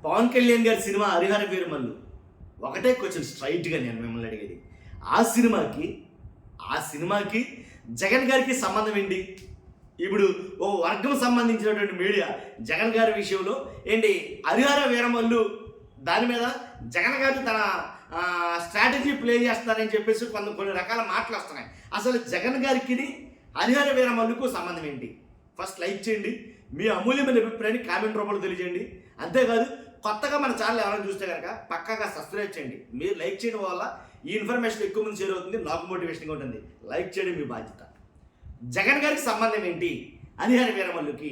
పవన్ కళ్యాణ్ గారి సినిమా హరిహర వీరమల్లు ఒకటే క్వశ్చన్ స్ట్రైట్గా నేను మిమ్మల్ని అడిగేది, ఆ సినిమాకి జగన్ గారికి సంబంధం ఏంటి? ఇప్పుడు ఓ వర్గం సంబంధించినటువంటి మీడియా జగన్ గారి విషయంలో ఏంటి హరిహర వీరమల్లు దాని మీద జగన్ గారు తన స్ట్రాటజీ ప్లే చేస్తారని చెప్పేసి కొన్ని రకాల మాటలు వస్తున్నాయి. అసలు జగన్ గారికి హరిహర వీరమల్లుకు సంబంధం ఏంటి? ఫస్ట్ లైక్ చేయండి, మీ అమూల్యమైన అభిప్రాయాన్ని కామెంట్ రూపంలో తెలియజేయండి. అంతేకాదు కొత్తగా మన ఛానల్ ఎవరైనా చూస్తే కనుక పక్కాగా సబ్స్క్రైబ్ చేయండి. మీరు లైక్ చేయడం వల్ల ఈ ఇన్ఫర్మేషన్ ఎక్కువ మంది షేర్ అవుతుంది, నాకు మోటివేషన్గా ఉంటుంది. లైక్ చేయడం మీ బాధ్యత. జగన్ గారికి సంబంధం ఏంటి హరిహర వీరమల్లుకి?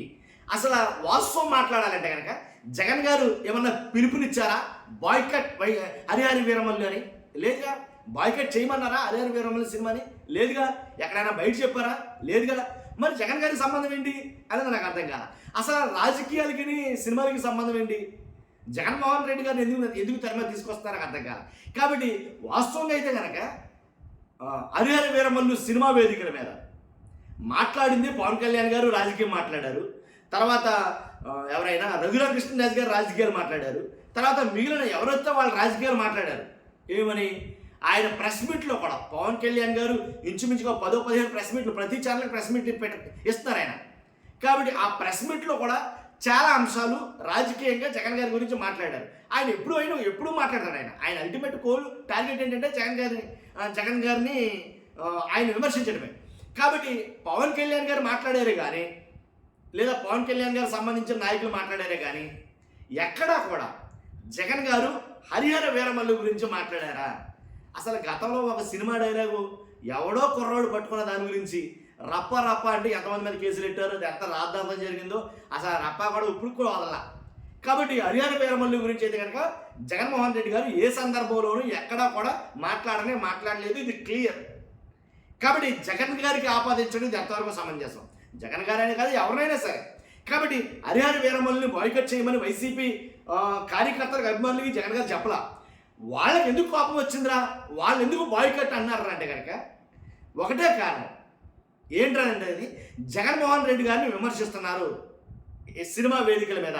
అసలు వాస్తవం మాట్లాడాలంటే కనుక జగన్ గారు ఏమన్నా పిలుపునిచ్చారా బాయ్కట్ హరిహర వీరమల్లు అని? లేదుగా. బాయ్కట్ చేయమన్నారా హరిహర వీరమల్లు సినిమాని? లేదుగా. ఎక్కడైనా బయట చెప్పారా? లేదు కదా. మరి జగన్ గారికి సంబంధం ఏంటి అనేది నాకు అర్థం కాదు. అసలు రాజకీయాలకి సినిమాలకి సంబంధం ఏంటి? జగన్మోహన్ రెడ్డి గారిని ఎందుకు తెర మీద తీసుకొస్తారో నాకు అర్థం కాదు. కాబట్టి వాస్తవంగా అయితే కనుక హరిహర వీరమల్లు సినిమా వేదికల మీద మాట్లాడింది పవన్ కళ్యాణ్ గారు, రాజకీయం మాట్లాడారు. తర్వాత ఎవరైనా రఘురామకృష్ణరాజు గారు రాజకీయాలు మాట్లాడారు. తర్వాత మిగిలిన ఎవరైతే వాళ్ళు రాజకీయాలు మాట్లాడారు. ఏమని? ఆయన ప్రెస్ మీట్లో కూడా పవన్ కళ్యాణ్ గారు ఇంచుమించుగా 10-15 ప్రెస్ మీట్లు, ప్రతి ఛానల్కి ప్రెస్ మీట్ ఇస్తున్నారు ఆయన. కాబట్టి ఆ ప్రెస్ మీట్లో కూడా చాలా అంశాలు రాజకీయంగా జగన్ గారి గురించి మాట్లాడారు. ఆయన ఎప్పుడూ మాట్లాడతాడు. ఆయన అల్టిమేట్ గోల్ టార్గెట్ ఏంటంటే జగన్ గారిని ఆయన విమర్శించడమే. కాబట్టి పవన్ కళ్యాణ్ గారు మాట్లాడారే కానీ, లేదా పవన్ కళ్యాణ్ గారు సంబంధించిన నాయకులు మాట్లాడారే కానీ ఎక్కడా కూడా జగన్ గారు హరిహర వీరమల్లు గురించి మాట్లాడారా? అసలు గతంలో ఒక సినిమా డైలాగు ఎవడో కుర్రోడు పట్టుకున్న దాని గురించి రప్ప అంటే ఎంతమంది మీద కేసులు పెట్టారో, అది ఎంత రాద్ధాంతం జరిగిందో అసలు రప్ప కూడా ఇప్పుడు కూడా వదల. కాబట్టి హరిహర వీరమల్లు గురించి అయితే కనుక జగన్మోహన్ రెడ్డి గారు ఏ సందర్భంలోనూ ఎక్కడా కూడా మాట్లాడలేదు. ఇది క్లియర్. కాబట్టి జగన్ గారికి ఆపాదించడం ఇది ఎంతవరకు సమంజసం? జగన్ గారైనా కాదు, ఎవరినైనా సరే. కాబట్టి హరిహర వీరమల్లుని బాయ్కట్ చేయమని వైసీపీ కార్యకర్తలకు, అభిమానులకి జగన్ గారు చెప్పలా. వాళ్ళకి ఎందుకు కోపం వచ్చిందిరా, వాళ్ళు ఎందుకు బాయ్కట్ అన్నారా అంటే కనుక ఒకటే కారణం. ఏంటంటే అది జగన్మోహన్ రెడ్డి గారిని విమర్శిస్తున్నారు సినిమా వేదికల మీద.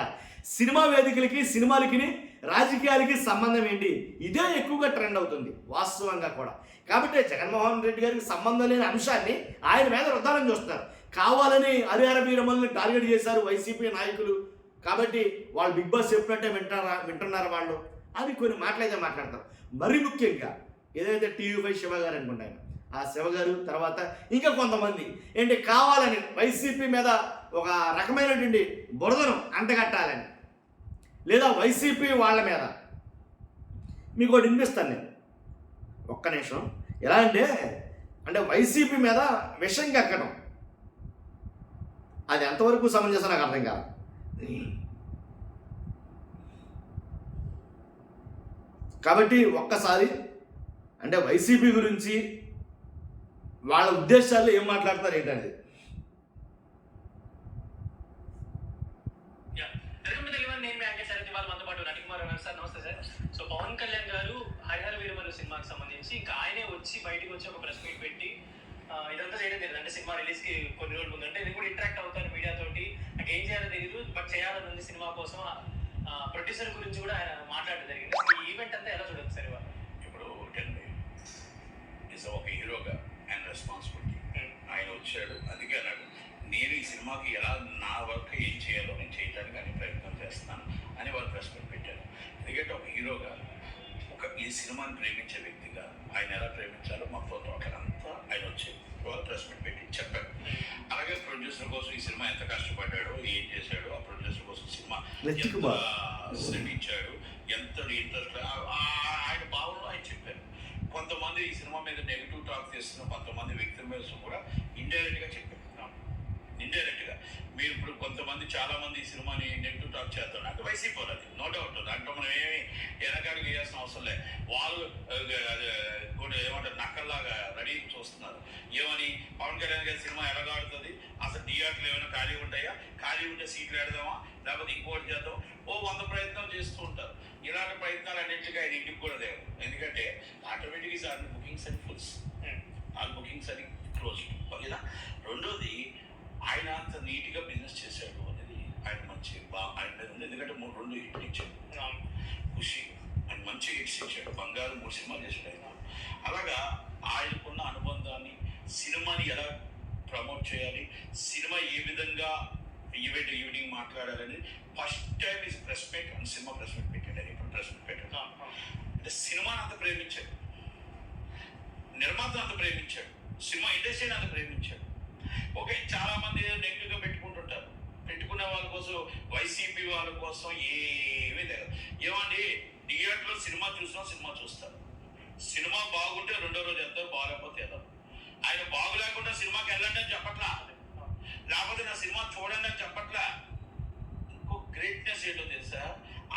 సినిమా వేదికలకి, సినిమాలకి, రాజకీయాలకి సంబంధం ఏంటి? ఇదే ఎక్కువగా ట్రెండ్ అవుతుంది వాస్తవంగా కూడా. కాబట్టి జగన్మోహన్ రెడ్డి గారికి సంబంధం లేని అంశాన్ని ఆయన మీద రుద్దాలని చూస్తారు. కావాలని హరిహర వీరమల్లుని టార్గెట్ చేశారు వైసీపీ నాయకులు. కాబట్టి వాళ్ళు బిగ్ బాస్ చెప్పినట్టే వింటున్నారు వాళ్ళు. అది కొన్ని మాటలైతే మాట్లాడతారు. మరీ ముఖ్యంగా ఏదైతే టీవీ5 శివ గారు అనుకుంటాను, ఆ శివ గారు తర్వాత ఇంకా కొంతమంది ఏంటి కావాలని వైసీపీ మీద ఒక రకమైనటువంటి బురదను అంటగట్టాలని, లేదా వైసీపీ వాళ్ళ మీద మీకు ఒకటి వినిపిస్తాను నేను, ఒక్క నిమిషం. ఎలా అంటే వైసీపీ మీద విషం కక్కడం అది ఎంతవరకు సమంజసం నాకు అర్థం కాదు. కాబట్టి ఒక్కసారి అంటే వైసీపీ గురించి వాళ్ళ ఉద్దేశాల్లో ఏం మాట్లాడతారు ఏంటండి? సో పవన్ కళ్యాణ్ గారు హరిహర వీరమల్లు సినిమాకి సంబంధించి ఇంకా ఆయనే బయటకు వచ్చి ఒక ప్రెస్ మీట్ పెట్టి ఇదంతా చేయడం తెలియదు. అంటే సినిమా రిలీజ్ కి కొన్ని రోజులు ముందు అంటే నేను కూడా ఇంటరాక్ట్ అవుతాను మీడియా తోటి, నాకు ఏం చేయాలో తెలియదు, బట్ చేయాలని ఉంది సినిమా కోసం. ప్రొడ్యూసర్ గురించి కూడా ఆయన మాట్లాడడం జరిగింది. ఈ ఈవెంట్ అంతా ఎలా చూడదు సార్? ఇప్పుడు ఒక హీరోగా ఆయన రెస్పాన్సిబిలిటీ, ఆయన వచ్చాడు. అందుకే అన్నాడు నేను ఈ సినిమాకి ఎలా నా వర్క్ ఏం చేయాలో నేను చేయడానికి అని ప్రయత్నం చేస్తాను అని వాళ్ళు ప్రెస్ మీట్ పెట్టారు. ఎందుకంటే ఒక హీరోగా ఈ సినిమాని ప్రేమించే వ్యక్తిగా ఆయన ఎలా ప్రేమించాలో మొత్తం తోటలంతా ఆయన వచ్చి వాళ్ళు ప్రెస్ మీట్ పెట్టి చెప్పారు. అలాగే ప్రొడ్యూసర్ కోసం ఈ సినిమా ఎంత కష్టపడ్డాడో, ఏం చేశాడో, ఆ ప్రొడ్యూసర్ కోసం సినిమా ఎంత శ్రమించాడు, ఎంత ఇంట్రెస్ట్ ఆయన భావంలో ఆయన చెప్పారు. కొంతమంది ఈ సినిమా మీద నెగిటివ్ టాక్ చేస్తున్న కొంతమంది వ్యక్తుల మీద కూడా ఇండైరెక్ట్గా చెప్పారు. ఇండైరెక్ట్గా మీరు ఇప్పుడు కొంతమంది చాలా మంది ఈ సినిమాని నెగిటివ్ టాక్ చేస్తారు. అంటే వైసీపీ అది నో డౌట్. దాంట్లో మనం ఏమి వెనకాడికి వేయాల్సిన అవసరం లేదు. వాళ్ళు కూడా ఏమంటారు నక్కల్లాగా రెడీ చూస్తున్నారు. ఏమని పవన్ కళ్యాణ్ గారి సినిమా ఎలాగాడుతుంది, అసలు థియేటర్లు ఏమైనా ఖాళీ ఉంటాయా, ఖాళీ ఉంటే సీట్లు పెడదామా, లేకపోతే ఇంకోటి చేద్దాం, 100 ప్రయత్నాలు చేస్తూ ఉంటారు. ఇలాంటి ప్రయత్నాలు అన్నింటిగా ఆయన ఇంటికి కూడా లేవు. ఎందుకంటే ఆటోమేటిక్గా సార్ బుకింగ్స్ అని ఫుల్స్, ఆ బుకింగ్స్ అని క్లోజ్. ఓకేనా? రెండోది ఆయన అంత నీట్గా బిజినెస్ చేశాడు అనేది ఆయన మంచి ఆయన మీద ఉంది. ఎందుకంటే 2 హిట్లు ఇచ్చాడు. కృషి, ఆయన మంచి హిట్స్ ఇచ్చాడు. బంగారు 3 సినిమాలు చేశాడు ఆయన. అలాగా ఆయనకున్న అనుబంధాన్ని, సినిమాని ఎలా ప్రమోట్ చేయాలి, సినిమా ఏ విధంగా ఈవినింగ్ మాట్లాడాలని first time is press meet అని సినిమా ప్రెస్ మీట్ పెట్టాడు. ఆయన ఇప్పుడు ప్రెస్ మీట్ పెట్టాడు అంటే సినిమాని అంత ప్రేమించాడు, నిర్మాతను అంత ప్రేమించాడు, సినిమా ఇండస్ట్రీని అంత ప్రేమించాడు. ఓకే, చాలా మంది నెగిటివ్గా పెట్టుకుంటుంటారు. పెట్టుకునే వాళ్ళ కోసం, వైసీపీ వాళ్ళ కోసం ఏమీ తెలియదు. ఏమండి, థియేటర్లో సినిమా చూస్తారు. సినిమా బాగుంటే రెండో రోజు వెళ్తారు, బాగాలేకపోతే వెళ్తారు. ఆయన బాగులేకుండా సినిమాకి వెళ్ళండి అని చెప్పట్లా, లేకపోతే నా సినిమా చూడండి అని చెప్పట్లా. ఇంకో గ్రేట్నెస్ ఏంటో తెలుసా,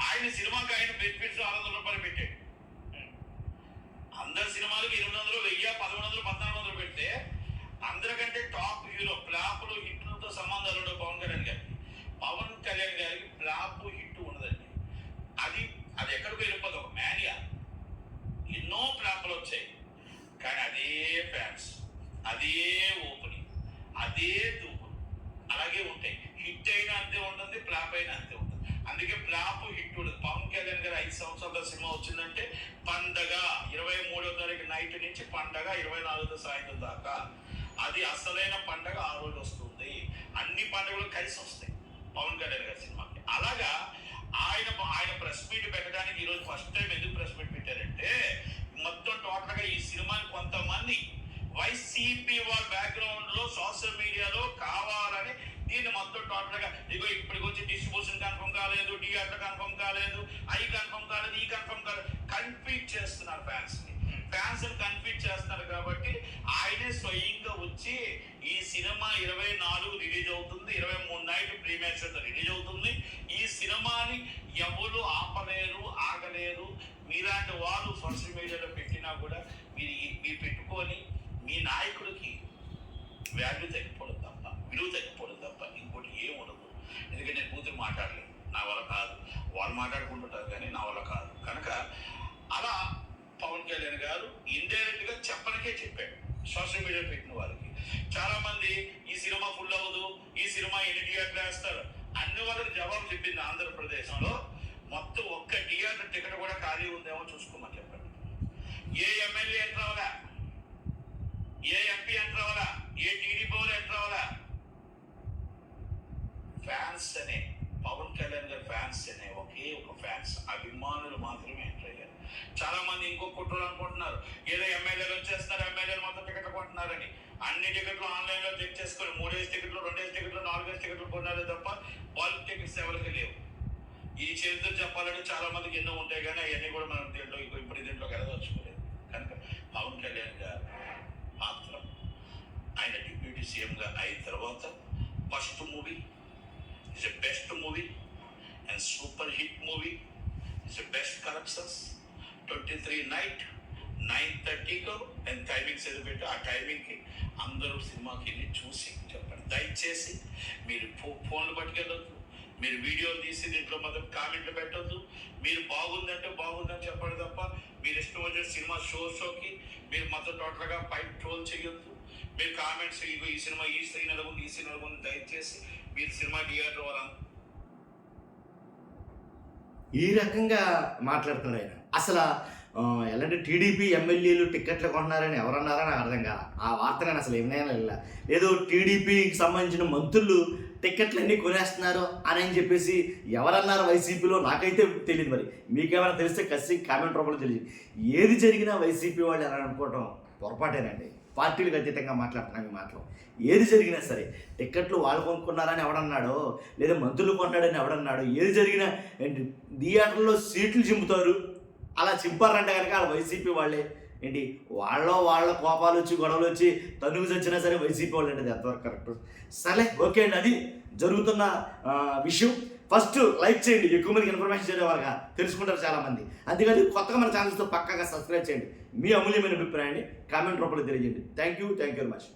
ఆయన సినిమాకి ఆయన బెనిఫిట్స్ 600 రూపాయలు పెట్టాడు. అందరి సినిమాలకి 800, 1000, 1100, 1400 పెడితే అందరికంటే టాప్ హీరో, ఫ్లాపులు హిట్లతో సంబంధాలు ఉండవు పవన్ కళ్యాణ్ గారికి. పవన్ కళ్యాణ్ గారికి ఫ్లాప్ హిట్ ఉండదండి. అది ఎక్కడికి వెళ్ళిపోతుంది, ఒక మేనియా. ఎన్నో ఫ్లాపులు వచ్చాయి, కానీ అదే ఫ్యాన్స్, అదే ఓపెనింగ్, అదే దూకుడు అలాగే ఉంటాయి. హిట్ అయినా అంతే ఉంటుంది, ఫ్లాప్ అయినా అంతే ఉంటుంది. అందుకే ఫ్లాప్ హిట్ ఉండదు. పవన్ కళ్యాణ్ గారు 5 సంవత్సరాల సినిమా వచ్చిందంటే పండగ 23వ తారీఖు నైట్ నుంచి పండగ 24వ సాయంత్రం దాకా, అది అసలైన పండగ ఆ రోజు వస్తుంది. అన్ని పండుగలు కలిసి వస్తాయి పవన్ కళ్యాణ్ గారి సినిమాకి. అలాగా ఆయన ప్రెస్ మీట్ పెట్టడానికి ఈరోజు ఫస్ట్ టైం ఎందుకు ప్రెస్ మీట్ పెట్టారంటే, మొత్తం టోటల్గా ఈ సినిమాని కొంతమంది వైసీపీ వాళ్ళ బ్యాక్గ్రౌండ్ లో సోషల్ మీడియాలో కావాలని దీన్ని మొత్తం టోటల్ గా ఇగో ఇప్పటికి వచ్చి డిస్ట్రిబ్యూషన్ కన్ఫర్మ్ కాలేదు, థియేటర్ కన్ఫర్మ్ కాలేదు, అవి కన్ఫర్మ్ కాలేదు, ఈ కన్ఫర్మ్ కాలేదు, కన్ఫ్యూజ్ చేస్తున్నారు ఫ్యాన్స్ కన్ఫ్యూజ్ చేస్తున్నారు. కాబట్టి ఆయనే స్వయంగా వచ్చి ఈ సినిమా 24 రిలీజ్ అవుతుంది, 23 నైట్ ప్రీమియర్ షో రిలీజ్ అవుతుంది. ఈ సినిమాని ఎవరు ఆపలేరు, ఆగలేరు. మీలాంటి వాళ్ళు సోషల్ మీడియాలో పెట్టినా కూడా మీరు పెట్టుకొని మీ నాయకుడికి వాల్యూ తగ్గిపోవడం తప్ప, విలువ తగ్గిపోవడం తప్ప ఇంకోటి ఏం ఉండదు. ఎందుకంటే నేను కూతురు మాట్లాడలేదు, నా వల్ల కాదు. వాళ్ళు మాట్లాడుకుంటుంటారు కానీ నా వల్ల కాదు. కనుక అలా పవన్ కళ్యాణ్ గారు ఇండైరెక్ట్ గా చెప్పడానికే చెప్పాడు సోషల్ మీడియా పెట్టిన వారికి. చాలా మంది ఈ సినిమా ఫుల్ అవ్వదు, ఈ సినిమా ఎన్ని థియేటర్లు వేస్తారు అన్ని వాళ్ళకి జవాబు చెప్పింది. ఆంధ్రప్రదేశ్ లో మొత్తం ఒక్క థియేటర్ టికెట్ కూడా ఖాళీ ఉందేమో చూసుకోమని చెప్పండి. ఏ ఎమ్మెల్యే ఎంటర్ అవ్వలా, ఏ ఎంపీ ఎంటర్ అవ్వలా, ఏ టీడీపీ వాళ్ళు ఎంటర్ అవ్వలా. ఫ్యాన్స్ అనే పవన్ కళ్యాణ్ గారి ఫ్యాన్స్ అనే ఒకే ఒక ఫ్యాన్స్ అభిమానులు మాత్రమే ఎంటర్ అయ్యారు. చాలా మంది ఇంకో కుట్రలు అనుకుంటున్నారు, ఏదో ఎమ్మెల్యేలు వచ్చేస్తున్నారు, ఎమ్మెల్యేలు మొత్తం టికెట్లు కొంటున్నారని. అన్ని టికెట్లు ఆన్లైన్ లో చెక్ చేసుకొని 3 టికెట్లు, 2 టికెట్లు, 4 టికెట్లు కొన్నారే తప్ప బల్క్ టికెట్స్ ఎవరికి లేవు. ఈ చరిత్ర చెప్పాలంటే చాలా మందికి ఎన్నో ఉంటాయి, కానీ అవన్నీ కూడా మనం దీంట్లో ఇప్పుడు దీంట్లోకి వెళ్ళదలుచుకోలేదు. కనుక పవన్ కళ్యాణ్ గారు మాత్రం ఆయన డిప్యూటీ సీఎంగా అయిన తర్వాత first movie is a best movie and super hit movie, is a best collections. 23 night 9:30 and timings ఏదో పెట్టి ఆ టైమింగ్కి అందరూ సినిమాకి వెళ్ళి చూసి చెప్పండి. దయచేసి మీరు ఫోన్లు పట్టుకెళ్ళొద్దు, మీరు వీడియోలు తీసి దీంట్లో మాత్రం కామెంట్లు పెట్టొద్దు. మీరు బాగుందంటే బాగుందని చెప్పండి తప్ప మీరు ఇష్టం వచ్చిన సినిమా షోకి మీరు మొత్తం టోటల్గా పైప్ ట్రోల్ చేయొద్దు. మీరు కామెంట్స్ ఈ సినిమా ఈ సీన్ ఉంది, ఈ సీన్ ఉంది, దయచేసి మీరు సినిమా థియేటర్ వాళ్ళ ఈ రకంగా మాట్లాడుతున్నారు ఆయన. అసలు ఎలాంటి టీడీపీ ఎమ్మెల్యేలు టిక్కెట్లు కొంటున్నారని ఎవరన్నారో నాకు అర్థం కాల. ఆ వార్త నేను అసలు ఏమైనా ఏదో టీడీపీకి సంబంధించిన మంత్రులు టిక్కెట్లన్నీ కొనేస్తున్నారు అని చెప్పేసి ఎవరన్నారు వైసీపీలో నాకైతే తెలియదు. మరి మీకేమైనా తెలిస్తే ఖచ్చితంగా కామెంట్ రూపంలో తెలియదు. ఏది జరిగినా వైసీపీ వాళ్ళు ఎలా అనుకోవటం పొరపాటేనండి. పార్టీలకు అతీతంగా మాట్లాడుతున్నాం ఈ మాటలు. ఏది జరిగినా సరే టిక్కెట్లు వాళ్ళు కొనుక్కున్నారని ఎవడన్నాడో, లేదా మంత్రులు కొన్నాడని ఎవడన్నాడో, ఏది జరిగినా థియేటర్లో సీట్లు చింపుతారు. అలా చింపారంటే కనుక వాళ్ళ వైసీపీ వాళ్ళే. వాళ్ళ కోపాలు వచ్చి గొడవలు వచ్చి తనుగు వచ్చినా సరే వైసీపీ వాళ్ళు అంటే ఎంతవరకు కరెక్ట్? సరే, ఓకే అండి, అది జరుగుతున్న విషయం. ఫస్ట్ లైక్ చేయండి, ఎక్కువ మందికి ఇన్ఫర్మేషన్ చేసేవారుగా తెలుసుకుంటారు చాలామంది. అంతేకాదు కొత్తగా మన ఛానల్స్తో పక్కాగా సబ్స్క్రైబ్ చేయండి. మీ అమూల్యమైన అభిప్రాయాన్ని కామెంట్ రూపంలో తెలియజేయండి. Thank you very much.